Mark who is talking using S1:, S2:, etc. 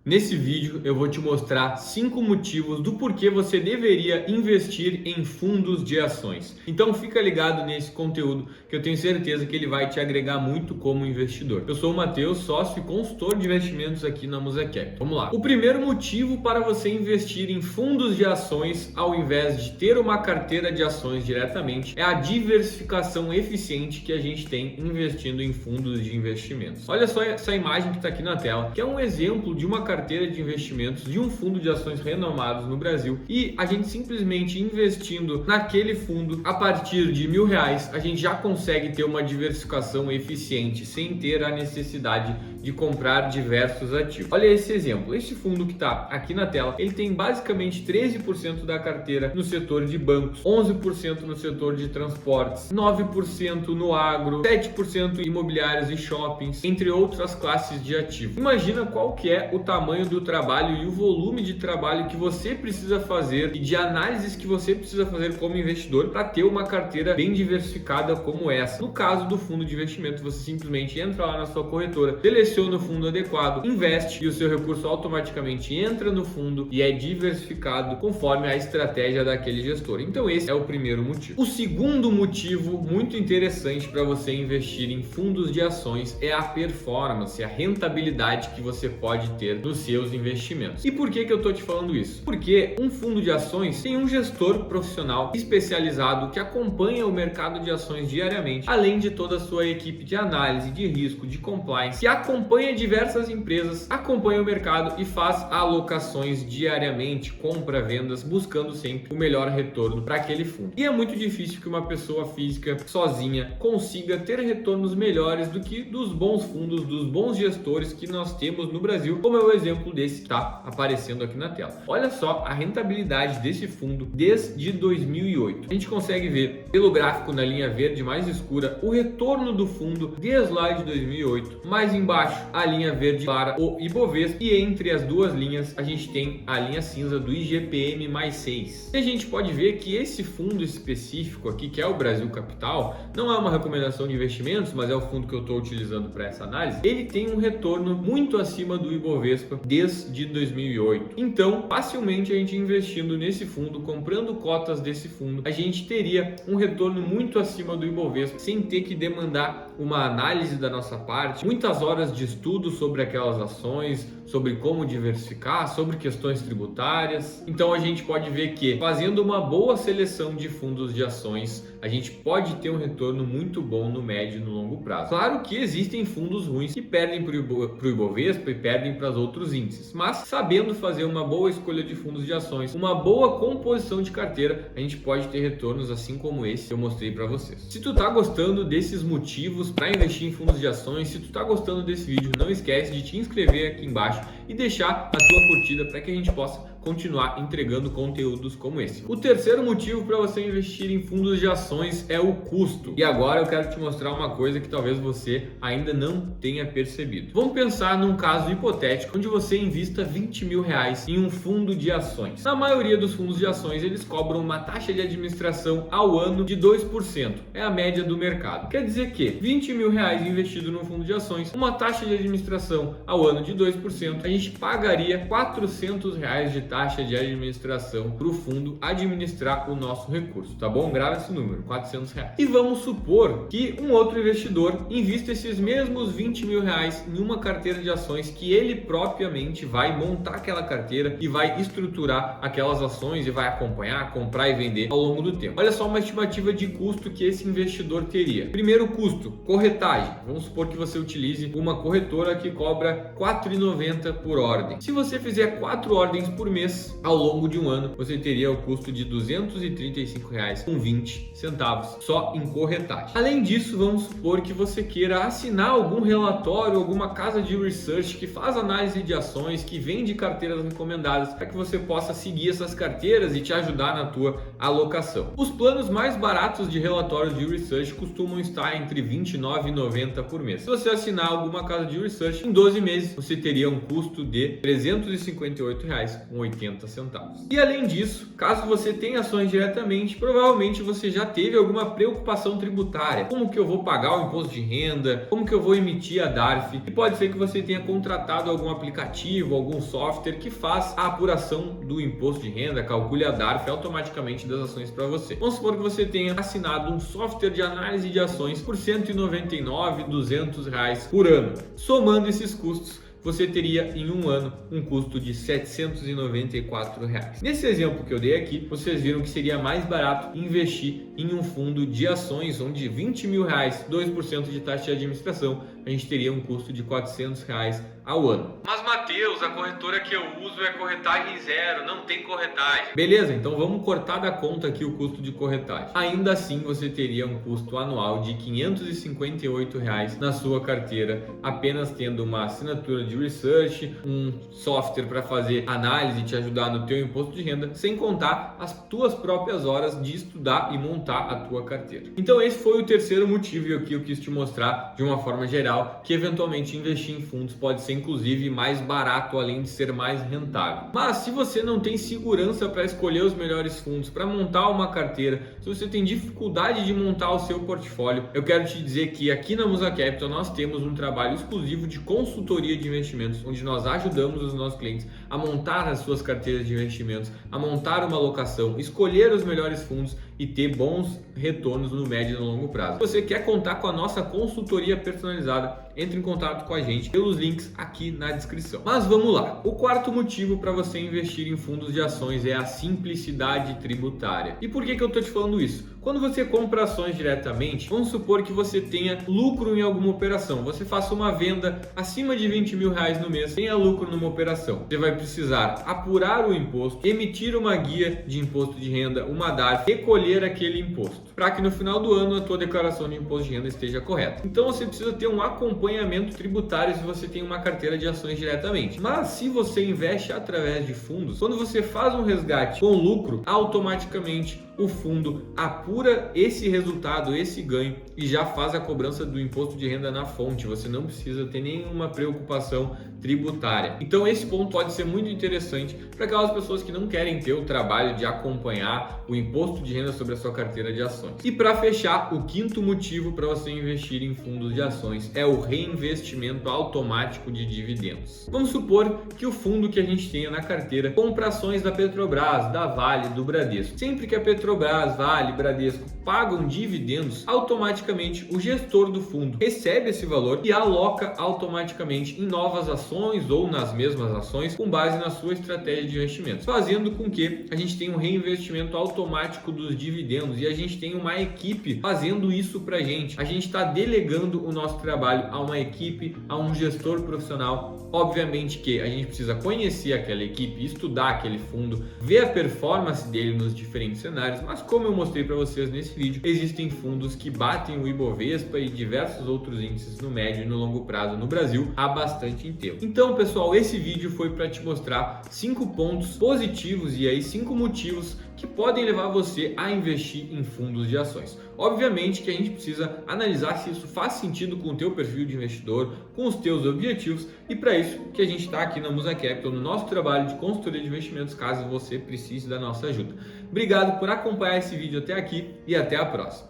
S1: Nesse vídeo eu vou te mostrar 5 motivos do porquê você deveria investir em fundos de ações. Então fica ligado nesse conteúdo que eu tenho certeza que ele vai te agregar muito como investidor. Eu sou o Matheus, sócio e consultor de investimentos aqui na Musecap. Vamos lá. O primeiro motivo para você investir em fundos de ações ao invés de ter uma carteira de ações diretamente é a diversificação eficiente que a gente tem investindo em fundos de investimentos. Olha só essa imagem que está aqui na tela, que é um exemplo de uma carteira de investimentos de um fundo de ações renomados no Brasil, e a gente simplesmente investindo naquele fundo a partir de R$1.000 a gente já consegue ter uma diversificação eficiente sem ter a necessidade de comprar diversos ativos. Olha esse exemplo, esse fundo que está aqui na tela, ele tem basicamente 13% da carteira no setor de bancos, 11% no setor de transportes, 9% no agro, 7% em imobiliários e shoppings, entre outras classes de ativos. Imagina qual que é o tamanho do trabalho e o volume de trabalho que você precisa fazer e de análises que você precisa fazer como investidor para ter uma carteira bem diversificada como essa. No caso do fundo de investimento, você simplesmente entra lá na sua corretora, seleciona o fundo adequado, investe e o seu recurso automaticamente entra no fundo e é diversificado conforme a estratégia daquele gestor. Então esse é o primeiro motivo. O segundo motivo muito interessante para você investir em fundos de ações é a performance, a rentabilidade que você pode ter nos seus investimentos. E por que eu estou te falando isso? Porque um fundo de ações tem um gestor profissional especializado que acompanha o mercado de ações diariamente, além de toda a sua equipe de análise, de risco, de compliance, que acompanha diversas empresas, acompanha o mercado e faz alocações diariamente, compra, vendas, buscando sempre o melhor retorno para aquele fundo. E é muito difícil que uma pessoa física sozinha consiga ter retornos melhores do que dos bons fundos, dos bons gestores que nós temos no Brasil, como é o exemplo desse que está aparecendo aqui na tela. Olha só a rentabilidade desse fundo desde 2008. A gente consegue ver pelo gráfico na linha verde mais escura o retorno do fundo desde lá de 2008. Mais embaixo a linha verde para o Ibovespa e entre as duas linhas a gente tem a linha cinza do IGPM mais 6. E a gente pode ver que esse fundo específico aqui, que é o Brasil Capital, não é uma recomendação de investimentos, mas é o fundo que eu estou utilizando para essa análise. Ele tem um retorno muito acima do Ibovespa desde 2008. Então, facilmente a gente investindo nesse fundo, comprando cotas desse fundo, a gente teria um retorno muito acima do Ibovespa, sem ter que demandar uma análise da nossa parte, muitas horas de estudo sobre aquelas ações, sobre como diversificar, sobre questões tributárias. Então a gente pode ver que fazendo uma boa seleção de fundos de ações, a gente pode ter um retorno muito bom no médio e no longo prazo. Claro que existem fundos ruins que perdem para o Ibovespa e perdem para os outros índices, mas sabendo fazer uma boa escolha de fundos de ações, uma boa composição de carteira, a gente pode ter retornos assim como esse que eu mostrei para vocês. Se tu tá gostando desses motivos para investir em fundos de ações, se tu tá gostando desse vídeo, não esquece de te inscrever aqui embaixo e deixar a tua curtida para que a gente possa continuar entregando conteúdos como esse. O terceiro motivo para você investir em fundos de ações é o custo. E agora eu quero te mostrar uma coisa que talvez você ainda não tenha percebido. Vamos pensar num caso hipotético onde você invista R$20.000 em um fundo de ações. Na maioria dos fundos de ações eles cobram uma taxa de administração ao ano de 2%. É a média do mercado. Quer dizer que R$20.000 investido no fundo de ações, uma taxa de administração ao ano de 2%, a gente pagaria R$400 de taxa de administração para o fundo administrar o nosso recurso, tá bom? Grava esse número, R$400. E vamos supor que um outro investidor invista esses mesmos R$20.000 em uma carteira de ações que ele propriamente vai montar aquela carteira e vai estruturar aquelas ações e vai acompanhar, comprar e vender ao longo do tempo. Olha só uma estimativa de custo que esse investidor teria. Primeiro custo, corretagem. Vamos supor que você utilize uma corretora que cobra R$4,90 por ordem. Se você fizer 4 ordens por mês, ao longo de um ano, você teria o custo de R$235,20 só em corretagem. Além disso, vamos supor que você queira assinar algum relatório, alguma casa de research que faz análise de ações, que vende carteiras recomendadas, para que você possa seguir essas carteiras e te ajudar na tua alocação. Os planos mais baratos de relatório de research costumam estar entre R$29,90 por mês. Se você assinar alguma casa de research, em 12 meses você teria um custo de R$358,80 centavos. E além disso, caso você tenha ações diretamente, provavelmente você já teve alguma preocupação tributária. Como que eu vou pagar o imposto de renda? Como que eu vou emitir a DARF? E pode ser que você tenha contratado algum aplicativo, algum software que faz a apuração do imposto de renda, calcule a DARF automaticamente das ações para você. Vamos supor que você tenha assinado um software de análise de ações por R$ 199, R$ 200 por ano. Somando esses custos, você teria em um ano um custo de R$ 794. Nesse exemplo que eu dei aqui, vocês viram que seria mais barato investir em um fundo de ações onde R$20 mil, 2% de taxa de administração, a gente teria um custo de R$ 400 ao ano. Mas Matheus, a corretora que eu uso é corretagem zero, não tem corretagem. Beleza, então vamos cortar da conta aqui o custo de corretagem. Ainda assim você teria um custo anual de R$ 558 na sua carteira, apenas tendo uma assinatura de research, um software para fazer análise e te ajudar no teu imposto de renda, sem contar as tuas próprias horas de estudar e montar a tua carteira. Então esse foi o terceiro motivo e aqui eu quis te mostrar de uma forma geral que eventualmente investir em fundos pode ser inclusive mais barato, além de ser mais rentável. Mas se você não tem segurança para escolher os melhores fundos, para montar uma carteira, se você tem dificuldade de montar o seu portfólio, eu quero te dizer que aqui na Musa Capital nós temos um trabalho exclusivo de consultoria de investimentos, onde nós ajudamos os nossos clientes a montar as suas carteiras de investimentos, a montar uma alocação, escolher os melhores fundos e ter bons retornos no médio e no longo prazo. Se você quer contar com a nossa consultoria personalizada, entre em contato com a gente pelos links aqui na descrição. Mas vamos lá. O quarto motivo para você investir em fundos de ações é a simplicidade tributária. E por que eu estou te falando isso? Quando você compra ações diretamente, vamos supor que você tenha lucro em alguma operação. Você faça uma venda acima de R$20 mil no mês, tenha lucro numa operação. Você vai precisar apurar o imposto, emitir uma guia de imposto de renda, uma DARF, recolher aquele imposto, para que no final do ano a tua declaração de imposto de renda esteja correta. Então você precisa ter um acompanhamento tributário se você tem uma carteira de ações diretamente. Mas se você investe através de fundos, quando você faz um resgate com lucro, automaticamente o fundo apura esse resultado, esse ganho e já faz a cobrança do imposto de renda na fonte. Você não precisa ter nenhuma preocupação tributária. Então esse ponto pode ser muito interessante para aquelas pessoas que não querem ter o trabalho de acompanhar o imposto de renda sobre a sua carteira de ações. E para fechar, o quinto motivo para você investir em fundos de ações é o reinvestimento automático de dividendos. Vamos supor que o fundo que a gente tenha na carteira compra ações da Petrobras, da Vale, do Bradesco. Sempre que a Petrobras, Vale, Bradesco pagam dividendos, automaticamente o gestor do fundo recebe esse valor e aloca automaticamente em novas ações ou nas mesmas ações com base na sua estratégia de investimentos, fazendo com que a gente tenha um reinvestimento automático dos dividendos e a gente tem uma equipe fazendo isso pra gente. A gente está delegando o nosso trabalho a uma equipe, a um gestor profissional. Obviamente que a gente precisa conhecer aquela equipe, estudar aquele fundo, ver a performance dele nos diferentes cenários, mas como eu mostrei para vocês nesse vídeo, existem fundos que batem o Ibovespa e diversos outros índices no médio e no longo prazo no Brasil há bastante tempo. Então, pessoal, esse vídeo foi para te mostrar 5 pontos positivos e aí 5 motivos que podem levar você a investir em fundos de ações. Obviamente que a gente precisa analisar se isso faz sentido com o teu perfil de investidor, com os teus objetivos, e para isso que a gente está aqui na Musa Capital, no nosso trabalho de consultoria de investimentos, caso você precise da nossa ajuda. Obrigado por acompanhar esse vídeo até aqui e até a próxima.